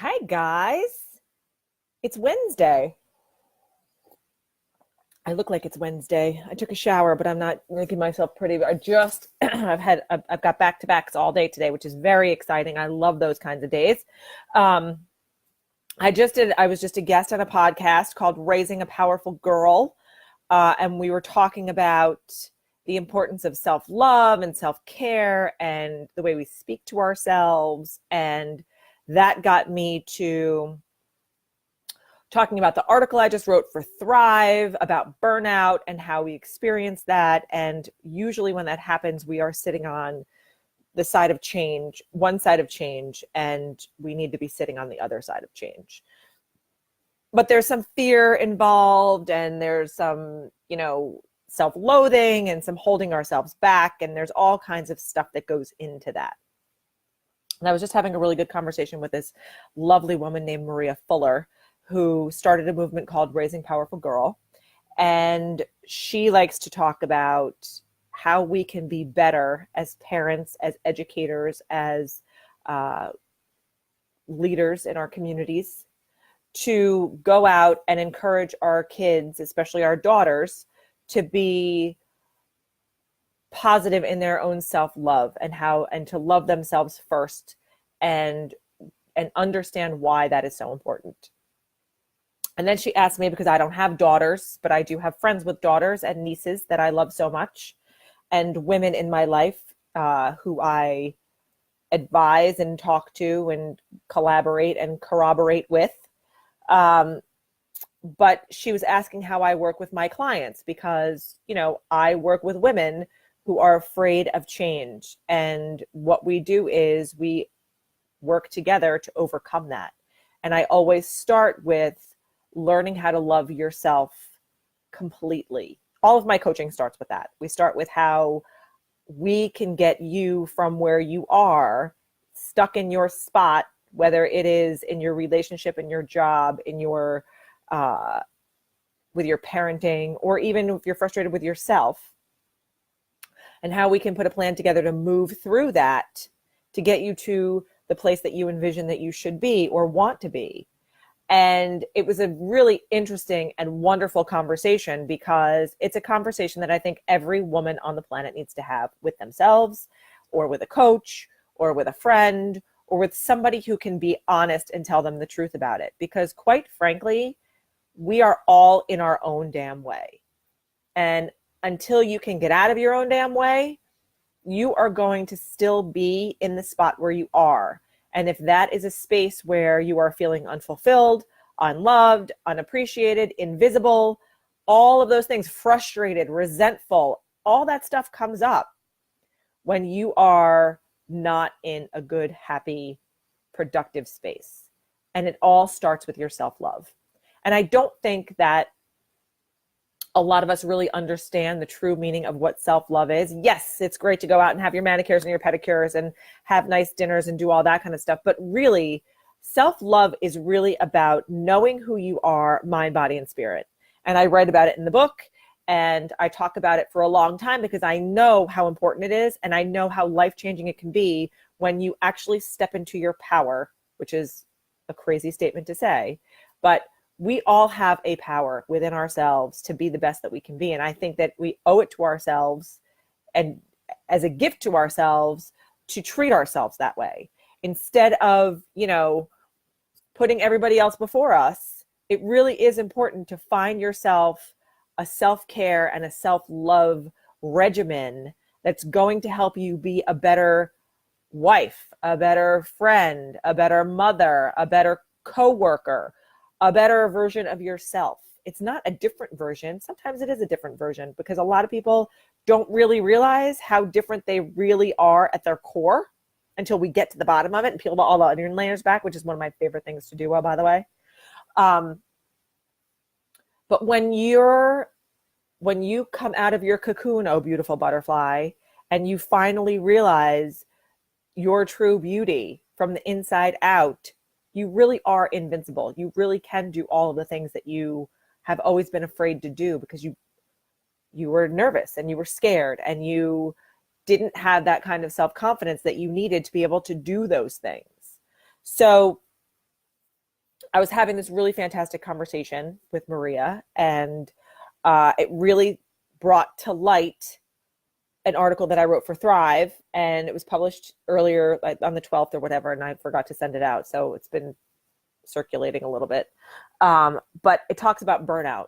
Hi, guys. It's Wednesday. I look like it's Wednesday. I took a shower, but I'm not making myself pretty. I just, I've got back to backs all day today, which is very exciting. I love those kinds of days. Um, I was just a guest on a podcast called Raising a Powerful Girl. And we were talking about the importance of self love and self care and the way we speak to ourselves. And that got me to talking about the article I just wrote for Thrive about burnout and how we experience that. And usually when that happens, we are sitting on the side of change, one side of change, and we need to be sitting on the other side of change. But there's some fear involved, and there's some, self-loathing and some holding ourselves back. And there's all kinds of stuff that goes into that. And I was just having a really good conversation with this lovely woman named Maria Fuller, who started a movement called Raising Powerful Girl. And she likes to talk about how we can be better as parents, as educators, as leaders in our communities, to go out and encourage our kids, especially our daughters, to be positive in their own self-love and to love themselves first and understand why that is so important. And then she asked me, because I don't have daughters, but I do have friends with daughters and nieces that I love so much, and women in my life who I advise and talk to and collaborate and corroborate with. But she was asking how I work with my clients, because, I work with women who are afraid of change. And what we do is we work together to overcome that. And I always start with learning how to love yourself completely. All of my coaching starts with that. We start with how we can get you from where you are stuck in your spot, whether it is in your relationship, in your job, in your with your parenting, or even if you're frustrated with yourself, and how we can put a plan together to move through that to get you to the place that you envision that you should be or want to be. And it was a really interesting and wonderful conversation, because it's a conversation that I think every woman on the planet needs to have with themselves, or with a coach, or with a friend, or with somebody who can be honest and tell them the truth about it. Because quite frankly, we are all in our own damn way. And until you can get out of your own damn way, you are going to still be in the spot where you are. And if that is a space where you are feeling unfulfilled, unloved, unappreciated, invisible, all of those things, frustrated, resentful, all that stuff comes up when you are not in a good, happy, productive space. And it all starts with your self-love. And I don't think that a lot of us really understand the true meaning of what self-love is. Yes, it's great to go out and have your manicures and your pedicures and have nice dinners and do all that kind of stuff. But really, self-love is really about knowing who you are, mind, body, and spirit. And I write about it in the book, and I talk about it for a long time, because I know how important it is, and I know how life-changing it can be when you actually step into your power, which is a crazy statement to say, but we all have a power within ourselves to be the best that we can be. And I think that we owe it to ourselves, and as a gift to ourselves, to treat ourselves that way. Instead of, putting everybody else before us, it really is important to find yourself a self-care and a self-love regimen that's going to help you be a better wife, a better friend, a better mother, a better coworker, a better version of yourself. It's not a different version. Sometimes it is a different version, because a lot of people don't really realize how different they really are at their core until we get to the bottom of it and peel all the onion layers back, which is one of my favorite things to do, by the way. But when you come out of your cocoon, oh beautiful butterfly, and you finally realize your true beauty from the inside out, you really are invincible. You really can do all of the things that you have always been afraid to do, because you were nervous and you were scared and you didn't have that kind of self-confidence that you needed to be able to do those things. So I was having this really fantastic conversation with Maria, and it really brought to light an article that I wrote for Thrive, and it was published earlier, like on the 12th or whatever, and I forgot to send it out. So it's been circulating a little bit. But it talks about burnout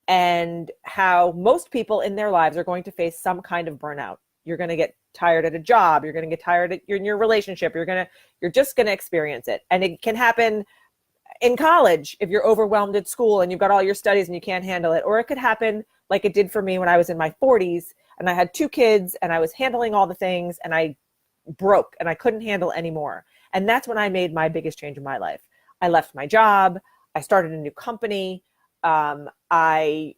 and how most people in their lives are going to face some kind of burnout. You're going to get tired at a job. You're going to get tired in your relationship. You're just going to experience it. And it can happen in college if you're overwhelmed at school and you've got all your studies and you can't handle it. Or it could happen like it did for me when I was in my 40s and I had 2 kids and I was handling all the things and I broke and I couldn't handle anymore. And that's when I made my biggest change in my life. I left my job. I started a new company. I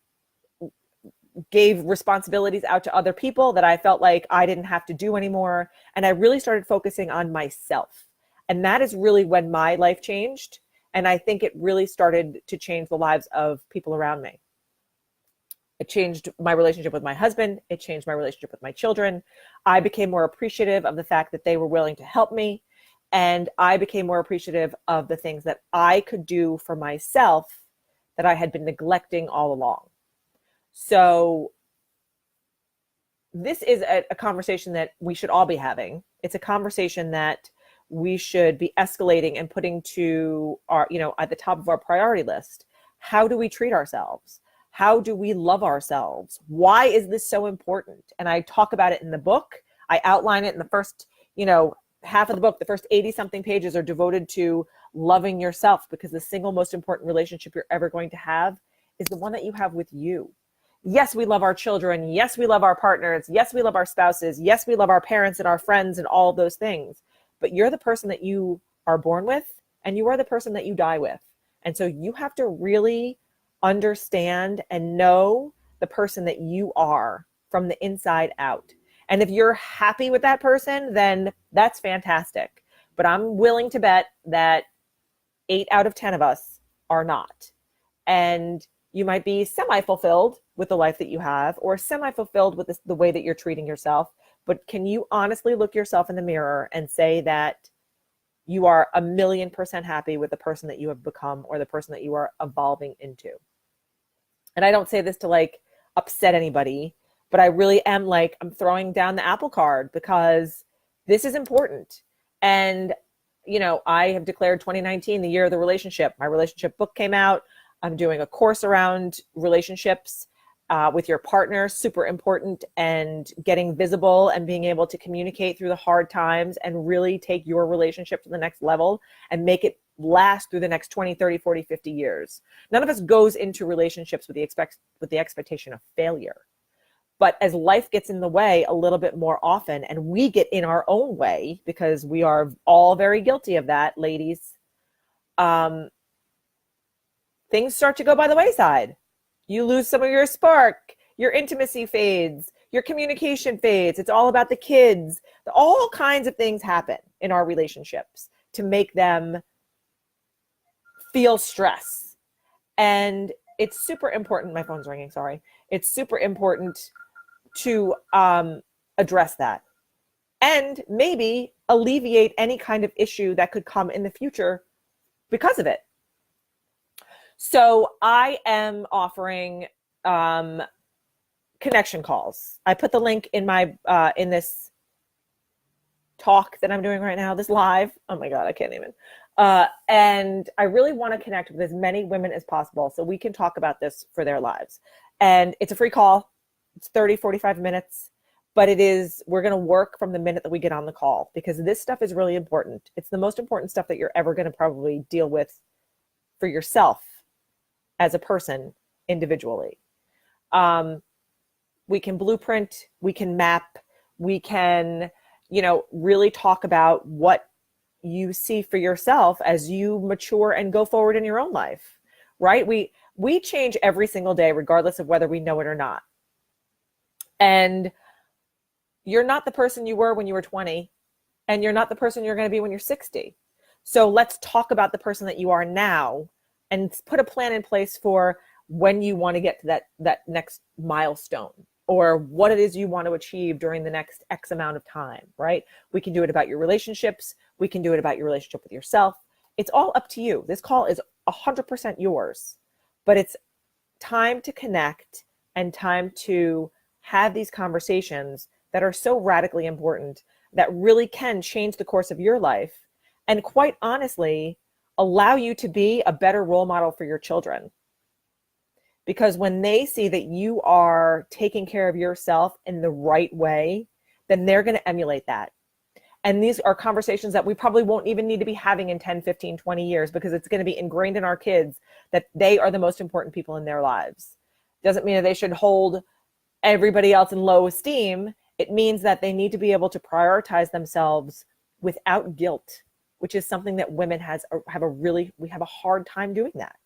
gave responsibilities out to other people that I felt like I didn't have to do anymore. And I really started focusing on myself. And that is really when my life changed. And I think it really started to change the lives of people around me. It changed my relationship with my husband. It changed my relationship with my children. I became more appreciative of the fact that they were willing to help me. And I became more appreciative of the things that I could do for myself that I had been neglecting all along. So this is a conversation that we should all be having. It's a conversation that we should be escalating and putting to our, at the top of our priority list. How do we treat ourselves? How do we love ourselves? Why is this so important? And I talk about it in the book. I outline it in the first, half of the book. The first 80 something pages are devoted to loving yourself, because the single most important relationship you're ever going to have is the one that you have with you. Yes, we love our children. Yes, we love our partners. Yes, we love our spouses. Yes, we love our parents and our friends and all of those things. But you're the person that you are born with, and you are the person that you die with. And so you have to really understand and know the person that you are from the inside out. And if you're happy with that person, then that's fantastic. But I'm willing to bet that 8 out of 10 of us are not. And you might be semi-fulfilled with the life that you have, or semi-fulfilled with the way that you're treating yourself. But can you honestly look yourself in the mirror and say that you are 1,000,000% happy with the person that you have become, or the person that you are evolving into? And I don't say this to upset anybody, but I really am I'm throwing down the Apple card, because this is important. And, I have declared 2019 the year of the relationship. My relationship book came out. I'm doing a course around relationships with your partner, super important, and getting visible and being able to communicate through the hard times and really take your relationship to the next level and make it last through the next 20, 30, 40, 50 years. None of us goes into relationships with the expectation of failure. But as life gets in the way a little bit more often, and we get in our own way, because we are all very guilty of that, ladies, things start to go by the wayside. You lose some of your spark, your intimacy fades, your communication fades. It's all about the kids. All kinds of things happen in our relationships to make them feel stress. And it's super important. My phone's ringing, sorry. It's super important to address that and maybe alleviate any kind of issue that could come in the future because of it. So I am offering connection calls. I put the link in my in this talk that I'm doing right now, this live. Oh my God, I can't even. And I really want to connect with as many women as possible so we can talk about this for their lives. And it's a free call. It's 30, 45 minutes. But we're going to work from the minute that we get on the call, because this stuff is really important. It's the most important stuff that you're ever going to probably deal with for yourself as a person individually. We can blueprint, we can map, we can, really talk about what you see for yourself as you mature and go forward in your own life, right? We change every single day, regardless of whether we know it or not. And you're not the person you were when you were 20, and you're not the person you're going to be when you're 60. So let's talk about the person that you are now and put a plan in place for when you want to get to that next milestone, or what it is you want to achieve during the next X amount of time, right? We can do it about your relationships. We can do it about your relationship with yourself. It's all up to you. This call is 100% yours, but it's time to connect and time to have these conversations that are so radically important that really can change the course of your life and, quite honestly, allow you to be a better role model for your children. Because when they see that you are taking care of yourself in the right way, then they're going to emulate that. And these are conversations that we probably won't even need to be having in 10, 15, 20 years, because it's going to be ingrained in our kids that they are the most important people in their lives. Doesn't mean that they should hold everybody else in low esteem. It means that they need to be able to prioritize themselves without guilt, which is something that women we have a hard time doing that.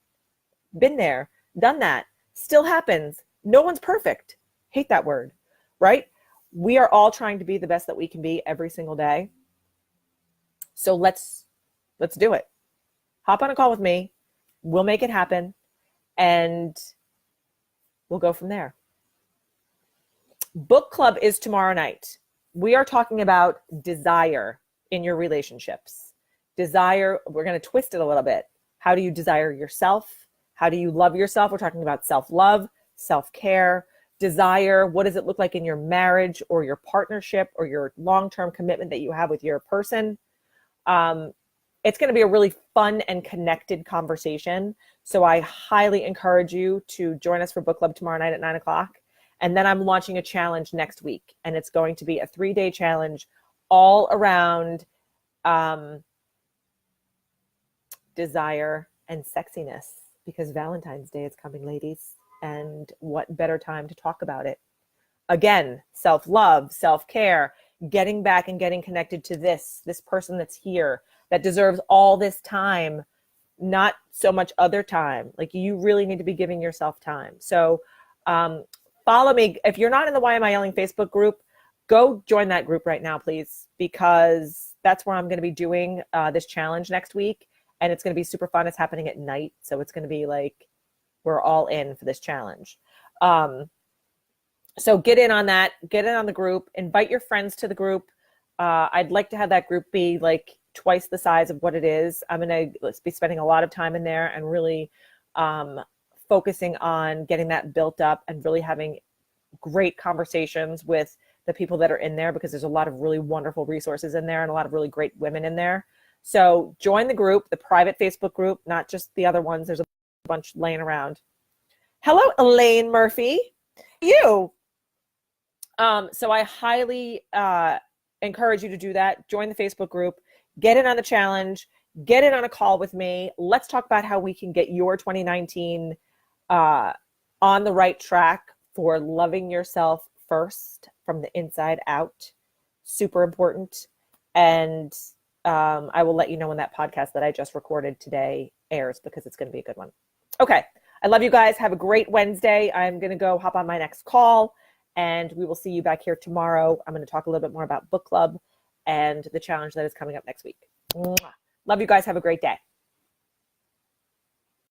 Been there, done that, still happens. No one's perfect. Hate that word, right? We are all trying to be the best that we can be every single day. So let's do it. Hop on a call with me. We'll make it happen, and we'll go from there. Book club is tomorrow night. We are talking about desire in your relationships. Desire, we're going to twist it a little bit. How do you desire yourself? How do you love yourself? We're talking about self-love, self-care, desire. What does it look like in your marriage or your partnership or your long-term commitment that you have with your person? It's going to be a really fun and connected conversation. So I highly encourage you to join us for book club tomorrow night at 9:00. And then I'm launching a challenge next week. And it's going to be a 3-day challenge all around desire and sexiness, because Valentine's Day is coming, ladies. And what better time to talk about it? Again, self-love, self-care, getting back and getting connected to this person that's here, that deserves all this time, not so much other time. Like, you really need to be giving yourself time. So follow me. If you're not in the Why Am I Yelling Facebook group, go join that group right now, please, because that's where I'm going to be doing this challenge next week. And it's going to be super fun. It's happening at night. So it's going to be like, we're all in for this challenge. So get in on that. Get in on the group. Invite your friends to the group. I'd like to have that group be like twice the size of what it is. I'm going to be spending a lot of time in there and really focusing on getting that built up and really having great conversations with the people that are in there, because there's a lot of really wonderful resources in there and a lot of really great women in there. So join the group, the private Facebook group, not just the other ones. There's a bunch laying around. Hello, Elaine Murphy. You. So I highly encourage you to do that. Join the Facebook group, get in on the challenge, get in on a call with me. Let's talk about how we can get your 2019 on the right track for loving yourself first from the inside out. Super important. And I will let you know when that podcast that I just recorded today airs, because it's going to be a good one. Okay. I love you guys. Have a great Wednesday. I'm going to go hop on my next call, and we will see you back here tomorrow. I'm going to talk a little bit more about book club and the challenge that is coming up next week. Mwah. Love you guys. Have a great day.